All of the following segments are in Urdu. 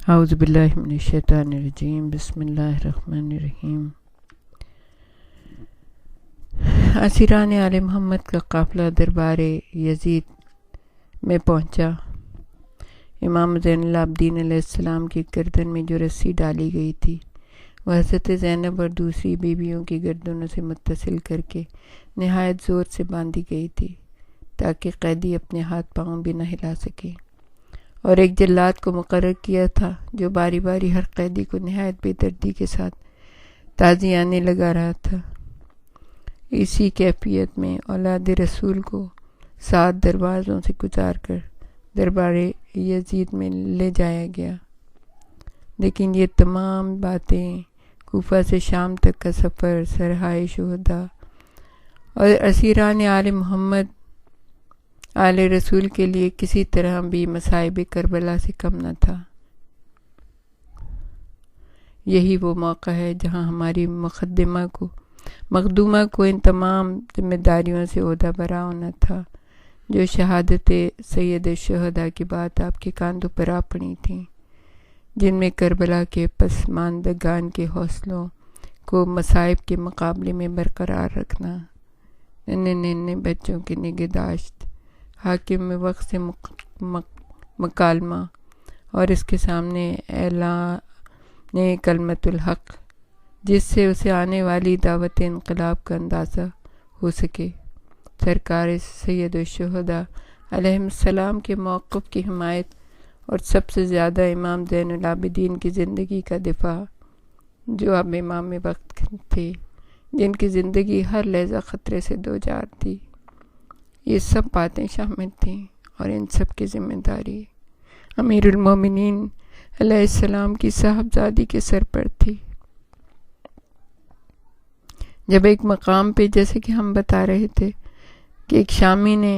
اعوذ باللہ من الشیطان الرجیم، بسم اللہ الرحمن الرحیم۔ اسیران آل محمد کا قافلہ دربار یزید میں پہنچا۔ امام زین العابدین علیہ السلام کی گردن میں جو رسی ڈالی گئی تھی وہ حضرت زینب اور دوسری بیویوں کی گردنوں سے متصل کر کے نہایت زور سے باندھی گئی تھی تاکہ قیدی اپنے ہاتھ پاؤں بھی نہ ہلا سکیں، اور ایک جلاد کو مقرر کیا تھا جو باری باری ہر قیدی کو نہایت بے دردی کے ساتھ تعزیانے لگا رہا تھا۔ اسی کیفیت میں اولاد رسول کو 7 دروازوں سے گزار کر دربار یزید میں لے جایا گیا، لیکن یہ تمام باتیں کوفہ سے شام تک کا سفر، سرحائے شہداء اور اسیران آل محمد آل رسول کے لیے کسی طرح بھی مصائب کربلا سے کم نہ تھا۔ یہی وہ موقع ہے جہاں ہماری مخدومہ کو ان تمام ذمہ داریوں سے عہدہ برا ہونا تھا جو شہادت سید الشہداء کی بات آپ کے کاندھوں پر آ پڑی تھیں، جن میں کربلا کے پسماندگان کے حوصلوں کو مصائب کے مقابلے میں برقرار رکھنا، ننھے بچوں کی نگہداشت، حاکم وقت سے مکالمہ اور اس کے سامنے اعلان کلمت الحق جس سے اسے آنے والی دعوت انقلاب کا اندازہ ہو سکے۔ سرکار سید الشہداء علیہ السلام کے موقف کی حمایت اور سب سے زیادہ امام زین العابدین کی زندگی کا دفاع، جو اب امام وقت تھے، جن کی زندگی ہر لحظہ خطرے سے دوچار تھی، یہ سب باتیں شامل تھیں، اور ان سب کی ذمہ داری امیر المومنین علیہ السلام کی صاحبزادی کے سر پر تھی۔ جب ایک مقام پہ، جیسے کہ ہم بتا رہے تھے، کہ ایک شامی نے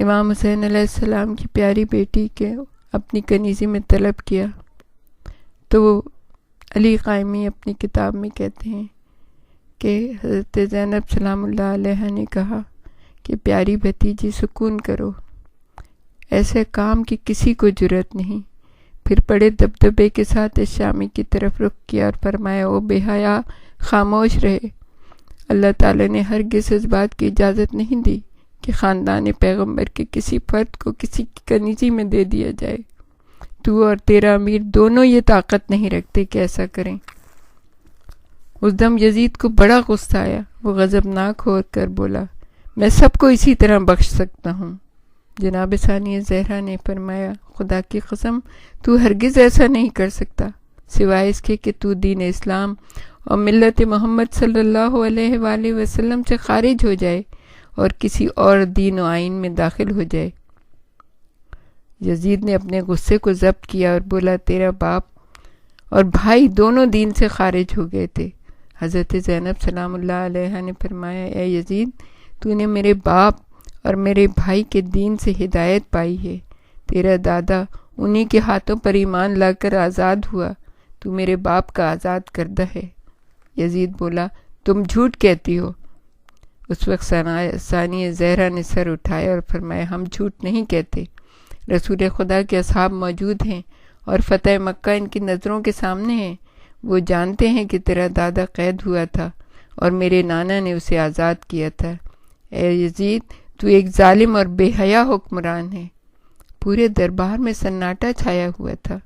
امام حسین علیہ السلام کی پیاری بیٹی کے اپنی کنیزی میں طلب کیا، تو علی قائمی اپنی کتاب میں کہتے ہیں کہ حضرت زینب سلام اللہ علیہ نے کہا کہ پیاری بھتیجی سکون کرو، ایسے کام کی کسی کو جرت نہیں۔ پھر بڑے دبدبے کے ساتھ اس شامی کی طرف رخ کیا اور فرمایا، او بے حیا، خاموش رہے، اللہ تعالی نے ہرگز اس بات کی اجازت نہیں دی کہ خاندان پیغمبر کے کسی فرد کو کسی کی کنیزی میں دے دیا جائے۔ تو اور تیرا امیر دونوں یہ طاقت نہیں رکھتے کہ ایسا کریں۔ اس دم یزید کو بڑا غصہ آیا، وہ غضبناک ہو کر بولا، میں سب کو اسی طرح بخش سکتا ہوں۔ جناب ثانی زہرا نے فرمایا، خدا کی قسم تو ہرگز ایسا نہیں کر سکتا، سوائے اس کے کہ تو دین اسلام اور ملت محمد صلی اللہ علیہ وآلہ وسلم سے خارج ہو جائے اور کسی اور دین و آئین میں داخل ہو جائے۔ یزید نے اپنے غصے کو ضبط کیا اور بولا، تیرا باپ اور بھائی دونوں دین سے خارج ہو گئے تھے۔ حضرت زینب سلام اللہ علیہ نے فرمایا، اے یزید، تو نے میرے باپ اور میرے بھائی کے دین سے ہدایت پائی ہے، تیرا دادا انہی کے ہاتھوں پر ایمان لا کر آزاد ہوا، تو میرے باپ کا آزاد کردہ ہے۔ یزید بولا، تم جھوٹ کہتی ہو۔ اس وقت ثانی زہرا نے سر اٹھایا اور فرمایا، ہم جھوٹ نہیں کہتے، رسول خدا کے اصحاب موجود ہیں اور فتح مکہ ان کی نظروں کے سامنے ہے، وہ جانتے ہیں کہ تیرا دادا قید ہوا تھا اور میرے نانا نے اسے آزاد کیا تھا۔ اے یزید، تو ایک ظالم اور بے حیا حکمران ہے۔ پورے دربار میں سناٹا چھایا ہوا تھا۔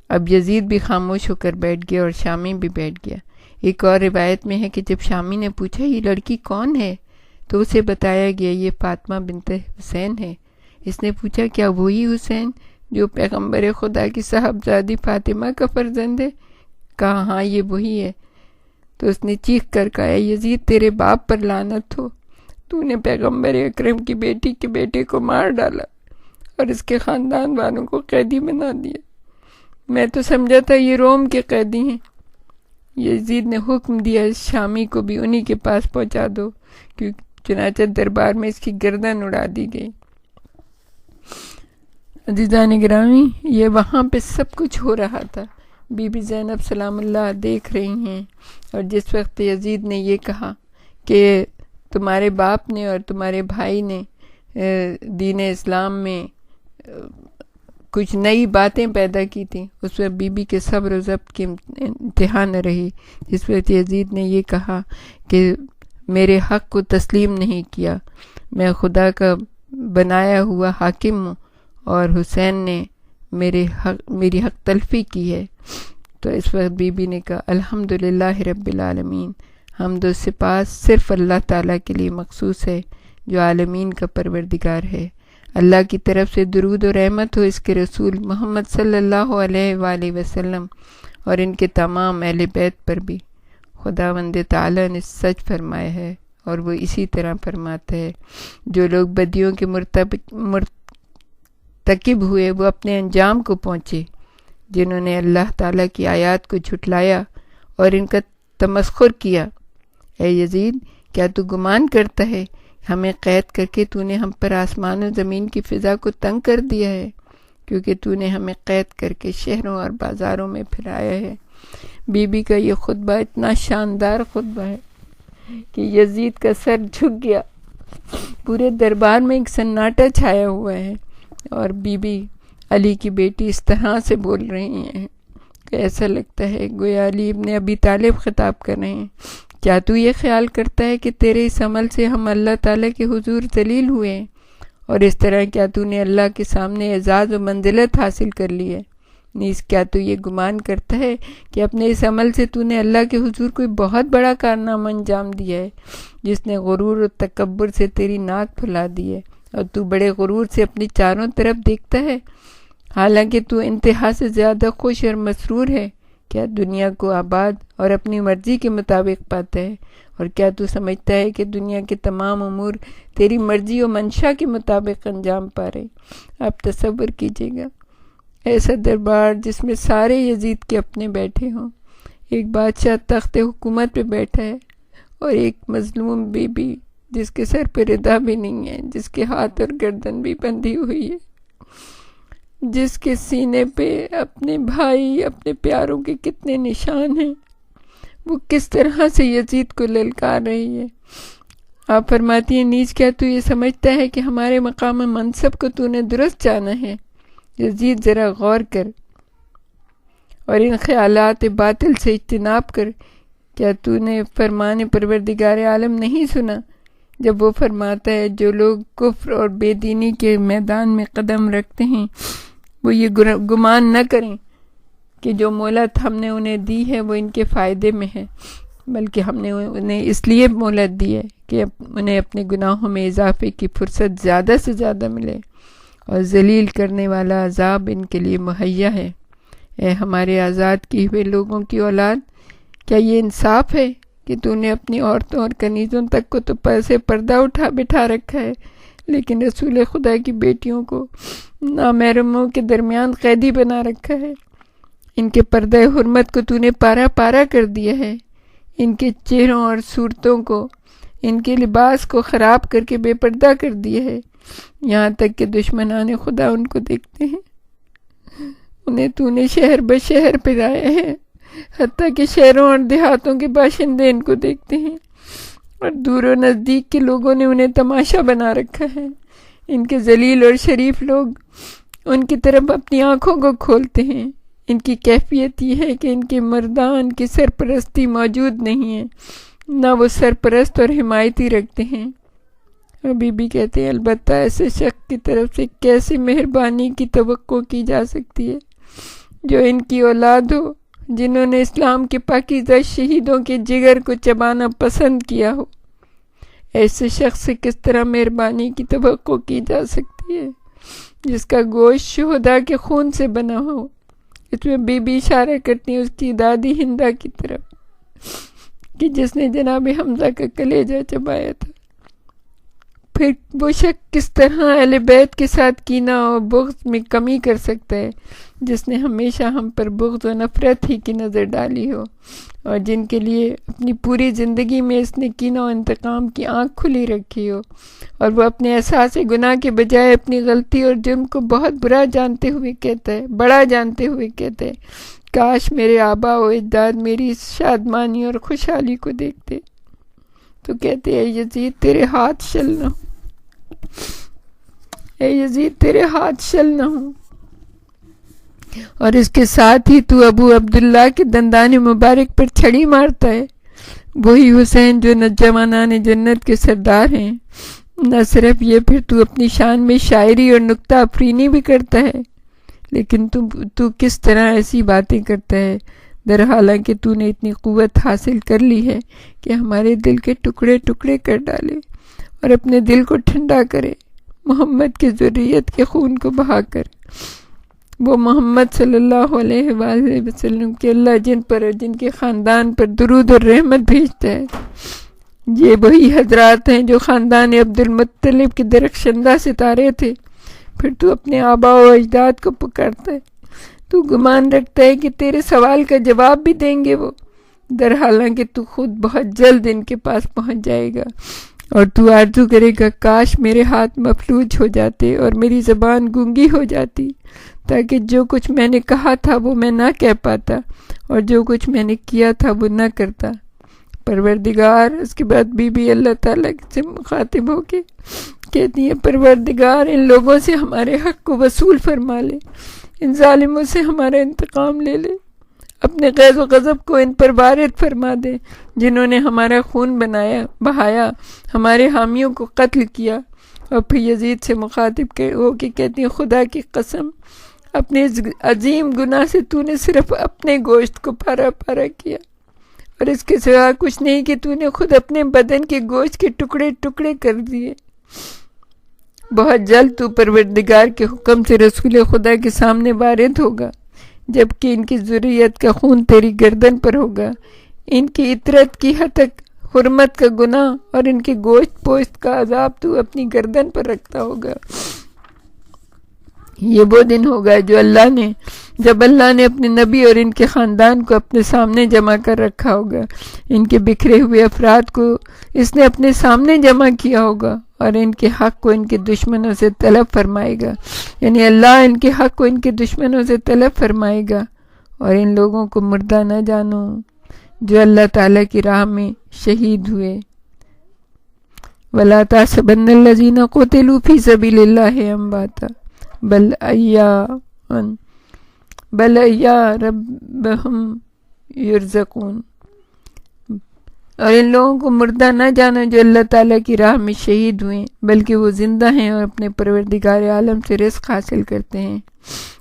اب یزید بھی خاموش ہو کر بیٹھ گیا اور شامی بھی بیٹھ گیا۔ ایک اور روایت میں ہے کہ جب شامی نے پوچھا، یہ لڑکی کون ہے، تو اسے بتایا گیا، یہ فاطمہ بنت حسین ہے۔ اس نے پوچھا، کیا وہی حسین جو پیغمبر خدا کی صاحبزادی فاطمہ کا فرزند ہے؟ کہا، ہاں یہ وہی ہے۔ تو اس نے چیخ کر کہا، اے یزید، تیرے باپ پر لعنت ہو، تو نے پیغمبر اکرم کی بیٹی کے بیٹے کو مار ڈالا اور اس کے خاندان والوں کو قیدی بنا دیا، میں تو سمجھا تھا یہ روم کے قیدی ہیں۔ یزید نے حکم دیا، اس شامی کو بھی انہی کے پاس پہنچا دو، چنانچہ دربار میں اس کی گردن اڑا دی گئی۔ عزیزان گرامی، یہ وہاں پہ سب کچھ ہو رہا تھا، بی بی زینب سلام اللہ دیکھ رہی ہیں، اور جس وقت یزید نے یہ کہا کہ تمہارے باپ نے اور تمہارے بھائی نے دین اسلام میں کچھ نئی باتیں پیدا کی تھیں، اس وقت بی بی کے صبر و ضبط کی انتہا نہ رہی. جس وقت یزید نے یہ کہا کہ میرے حق کو تسلیم نہیں کیا، میں خدا کا بنایا ہوا حاکم ہوں اور حسین نے میری حق تلفی کی ہے، تو اس وقت بی بی نے کہا الحمدللہ رب العالمین، حمد و سپاس صرف اللہ تعالیٰ کے لیے مخصوص ہے جو عالمین کا پروردگار ہے. اللہ کی طرف سے درود و رحمت ہو اس کے رسول محمد صلی اللہ علیہ وآلہ وسلم اور ان کے تمام اہل بیت پر بھی. خداوند تعالیٰ نے سچ فرمایا ہے اور وہ اسی طرح فرماتا ہے، جو لوگ بدیوں کے مرتکب ہوئے وہ اپنے انجام کو پہنچے. جنہوں نے اللہ تعالیٰ کی آیات کو جھٹلایا اور ان کا تمسخر کیا. اے یزید، کیا تو گمان کرتا ہے ہمیں قید کر کے تو نے ہم پر آسمان و زمین کی فضا کو تنگ کر دیا ہے؟ کیونکہ تو نے ہمیں قید کر کے شہروں اور بازاروں میں پھرایا ہے. بی بی کا یہ خطبہ اتنا شاندار خطبہ ہے کہ یزید کا سر جھک گیا. پورے دربار میں ایک سناٹا چھایا ہوا ہے اور بی بی علی کی بیٹی اس طرح سے بول رہی ہیں کہ ایسا لگتا ہے گویا علی ابن ابی طالب خطاب کر رہے ہیں. کیا تو یہ خیال کرتا ہے کہ تیرے اس عمل سے ہم اللہ تعالیٰ کے حضور ذلیل ہوئے ہیں، اور اس طرح کیا تو نے اللہ کے سامنے اعزاز و منزلت حاصل کر لی ہے؟ نیز کیا تو یہ گمان کرتا ہے کہ اپنے اس عمل سے تو نے اللہ کے حضور کوئی بہت بڑا کارنامہ انجام دیا ہے، جس نے غرور و تکبر سے تیری ناک پھلا دی ہے، اور تو بڑے غرور سے اپنی چاروں طرف دیکھتا ہے، حالانکہ تو انتہا سے زیادہ خوش اور مسرور ہے. کیا دنیا کو آباد اور اپنی مرضی کے مطابق پاتا ہے، اور کیا تو سمجھتا ہے کہ دنیا کے تمام امور تیری مرضی و منشا کے مطابق انجام پا رہے؟ آپ تصور کیجئے گا ایسا دربار جس میں سارے یزید کے اپنے بیٹھے ہوں، ایک بادشاہ تخت حکومت پہ بیٹھا ہے اور ایک مظلوم بی بی جس کے سر پہ رداء بھی نہیں ہے، جس کے ہاتھ اور گردن بھی بندھی ہوئی ہے، جس کے سینے پہ اپنے بھائی اپنے پیاروں کے کتنے نشان ہیں. وہ کس طرح سے یزید کو للکار رہی ہے. آپ فرماتی ہیں نیز کیا تو یہ سمجھتا ہے کہ ہمارے مقام منصب کو تو نے درست جانا ہے؟ یزید ذرا غور کر اور ان خیالات باطل سے اجتناب کر. کیا تو نے فرمان پروردگار عالم نہیں سنا جب وہ فرماتا ہے جو لوگ کفر اور بے دینی کے میدان میں قدم رکھتے ہیں وہ یہ گمان نہ کریں کہ جو مہلت ہم نے انہیں دی ہے وہ ان کے فائدے میں ہے، بلکہ ہم نے انہیں اس لیے مہلت دی ہے کہ انہیں اپنے گناہوں میں اضافے کی فرصت زیادہ سے زیادہ ملے، اور ذلیل کرنے والا عذاب ان کے لیے مہیا ہے. اے ہمارے آزاد کیے ہوئے لوگوں کی اولاد، کیا یہ انصاف ہے کہ تو نے اپنی عورتوں اور کنیزوں تک کو تو سے پردہ بٹھا رکھا ہے، لیکن رسول خدا کی بیٹیوں کو نامحرموں کے درمیان قیدی بنا رکھا ہے؟ ان کے پردہ حرمت کو تو نے پارا پارا کر دیا ہے، ان کے چہروں اور صورتوں کو، ان کے لباس کو خراب کر کے بے پردہ کر دیا ہے، یہاں تک کہ دشمنان خدا ان کو دیکھتے ہیں. انہیں تو نے شہر بشہر پھرایا ہے، حتیٰ کہ شہروں اور دیہاتوں کے باشندے ان کو دیکھتے ہیں، اور دور و نزدیک کے لوگوں نے انہیں تماشا بنا رکھا ہے. ان کے ذلیل اور شریف لوگ ان کی طرف اپنی آنکھوں کو کھولتے ہیں. ان کی کیفیت یہ ہے کہ ان کے مردان کی سرپرستی موجود نہیں ہے، نہ وہ سرپرست اور حمایتی رکھتے ہیں. ابھی بھی کہتے ہیں البتہ ایسے شخص کی طرف سے کیسی مہربانی کی توقع کی جا سکتی ہے جو ان کی اولاد ہو، جنہوں نے اسلام کے پاکیزہ شہیدوں کے جگر کو چبانا پسند کیا ہو. ایسے شخص سے کس طرح مہربانی کی توقع کی جا سکتی ہے جس کا گوشت شہداء کے خون سے بنا ہو؟ اس میں بی بی اشارہ کرتی ہیں اس کی دادی ہندہ کی طرف کہ جس نے جناب حمزہ کا کلیجہ چبایا تھا. پھر وہ شخص کس طرح اہل بیت کے ساتھ کینہ اور بغض میں کمی کر سکتا ہے جس نے ہمیشہ ہم پر بغض و نفرت ہی کی نظر ڈالی ہو، اور جن کے لیے اپنی پوری زندگی میں اس نے کینہ و انتقام کی آنکھ کھلی رکھی ہو، اور وہ اپنے احساس گناہ کے بجائے اپنی غلطی اور جرم کو بہت بڑا جانتے ہوئے کہتا ہے کاش میرے آبا و اجداد میری اس شادمانی اور خوشحالی کو دیکھتے. تو کہتے ہیں یزید تیرے ہاتھ شل نہ ہوں، اور اس کے ساتھ ہی تو ابو عبداللہ کے دندان مبارک پر چھڑی مارتا ہے، وہی حسین جو نوجوانان جنت کے سردار ہیں۔ نہ صرف یہ، پھر تو اپنی شان میں شاعری اور نکتہ افرینی بھی کرتا ہے، لیکن تو کس طرح ایسی باتیں کرتا ہے، در حالانکہ تو نے اتنی قوت حاصل کر لی ہے کہ ہمارے دل کے ٹکڑے ٹکڑے کر ڈالے اور اپنے دل کو ٹھنڈا کرے، محمد کی ذریت کے خون کو بہا کر۔ وہ محمد صلی اللہ علیہ وآلہ وسلم کے اللہ جن پر اور جن کے خاندان پر درود اور رحمت بھیجتا ہے، یہ وہی حضرات ہیں جو خاندان عبد المطلب کے درخشندہ ستارے تھے۔ پھر تو اپنے آباء و اجداد کو پکارتا ہے، تو گمان رکھتا ہے کہ تیرے سوال کا جواب بھی دیں گے وہ، در حالانکہ تو خود بہت جلد ان کے پاس پہنچ جائے گا، اور تو آرزو کرے گا کاش میرے ہاتھ مفلوج ہو جاتے اور میری زبان گونگی ہو جاتی، تاکہ جو کچھ میں نے کہا تھا وہ میں نہ کہہ پاتا اور جو کچھ میں نے کیا تھا وہ نہ کرتا۔ پروردگار، اس کے بعد بی بی اللہ تعالیٰ سے مخاطب ہو کے کہتی ہے، پروردگار ان لوگوں سے ہمارے حق کو وصول فرما لے، ان ظالموں سے ہمارا انتقام لے لے، اپنے غیظ و غضب کو ان پر وارد فرما دے جنہوں نے ہمارا خون بہایا، ہمارے حامیوں کو قتل کیا۔ اور پھر یزید سے مخاطب ہو کے کہتی ہیں، خدا کی قسم، اپنے اس عظیم گناہ سے تو نے صرف اپنے گوشت کو پارا پارا کیا، اور اس کے سوا کچھ نہیں کہ تو نے خود اپنے بدن کے گوشت کے ٹکڑے ٹکڑے کر دیے۔ بہت جلد تو پروردگار کے حکم سے رسول خدا کے سامنے وارد ہوگا، جبکہ ان کی ذریت کا خون تیری گردن پر ہوگا، ان کی عطرت کی ہتک حرمت کا گناہ اور ان کے گوشت پوشت کا عذاب تو اپنی گردن پر رکھتا ہوگا۔ یہ وہ دن ہوگا جب اللہ نے اپنے نبی اور ان کے خاندان کو اپنے سامنے جمع کر رکھا ہوگا، ان کے بکھرے ہوئے افراد کو اس نے اپنے سامنے جمع کیا ہوگا، اور ان کے حق کو ان کے دشمنوں سے طلب فرمائے گا، یعنی اللہ ان کے حق کو ان کے دشمنوں سے طلب فرمائے گا۔ اور ان لوگوں کو مردہ نہ جانو جو اللہ تعالیٰ کی راہ میں شہید ہوئے۔ وَلَا تَحْسَبَنَّ الَّذِينَ قُتِلُوا فِي سَبِيلِ اللَّهِ أَمْوَاتًا بل احیاء ربهم یرزقون۔ اور ان لوگوں کو مردہ نہ جانا جو اللہ تعالیٰ کی راہ میں شہید ہوئے، بلکہ وہ زندہ ہیں اور اپنے پروردگار عالم سے رزق حاصل کرتے ہیں۔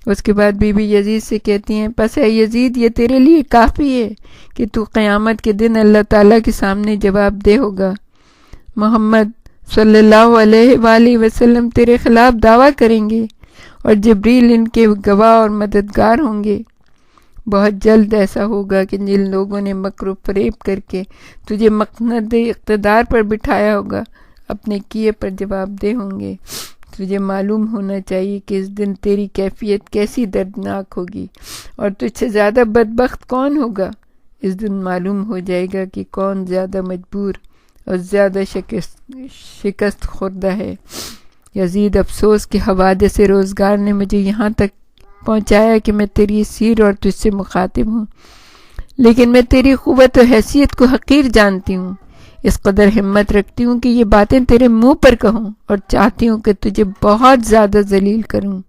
اس کے بعد بی بی یزید سے کہتی ہیں، پس اے یزید، یہ تیرے لیے کافی ہے کہ تو قیامت کے دن اللہ تعالیٰ کے سامنے جواب دہ ہوگا۔ محمد صلی اللہ علیہ وآلہ وسلم تیرے خلاف دعویٰ کریں گے، اور جبریل ان کے گواہ اور مددگار ہوں گے۔ بہت جلد ایسا ہوگا کہ جن لوگوں نے مکر و فریب کر کے تجھے مقنعت اقتدار پر بٹھایا ہوگا، اپنے کیے پر جواب دہ ہوں گے۔ تجھے معلوم ہونا چاہیے کہ اس دن تیری کیفیت کیسی دردناک ہوگی، اور تجھ سے زیادہ بدبخت کون ہوگا۔ اس دن معلوم ہو جائے گا کہ کون زیادہ مجبور اور زیادہ شکست خوردہ ہے۔ یزید، افسوس کہ حوادث روزگار نے مجھے یہاں تک پہنچایا کہ میں تیری سیر اور تجھ سے مخاطب ہوں، لیکن میں تیری قوت و حیثیت کو حقیر جانتی ہوں، اس قدر ہمت رکھتی ہوں کہ یہ باتیں تیرے منہ پر کہوں، اور چاہتی ہوں کہ تجھے بہت زیادہ ذلیل کروں،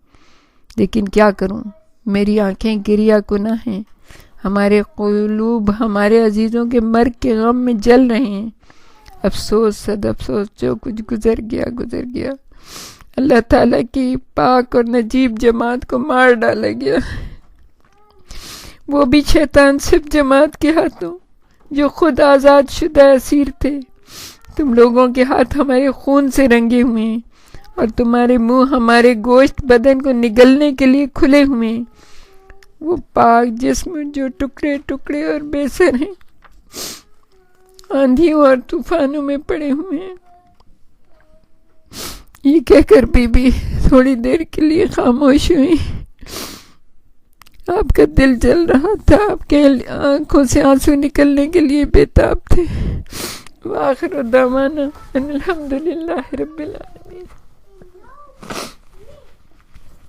لیکن کیا کروں، میری آنکھیں گریہ کناں ہیں، ہمارے قلوب ہمارے عزیزوں کے مرگ کے غم میں جل رہے ہیں۔ افسوس، صد افسوس، جو کچھ گزر گیا گزر گیا، اللہ تعالیٰ کی پاک اور نجیب جماعت کو مار ڈالا گیا، وہ بھی شیطان صرف جماعت کے ہاتھوں جو خود آزاد شدہ اسیر تھے۔ تم لوگوں کے ہاتھ ہمارے خون سے رنگے ہوئے ہیں، اور تمہارے منہ ہمارے گوشت بدن کو نگلنے کے لیے کھلے ہوئے ہیں۔ وہ پاک جسم جو ٹکڑے ٹکڑے اور بے سر ہیں، آندھیوں اور طوفانوں میں پڑے ہوئے ہیں۔ یہ کہہ کر بی بی تھوڑی دیر کے لیے خاموش ہوئی۔ آپ کا دل جل رہا تھا، آپ کے آنکھوں سے آنسو نکلنے کے لیے بےتاب تھے۔ وآخر دعوانا ان الحمدللہ رب العالمین۔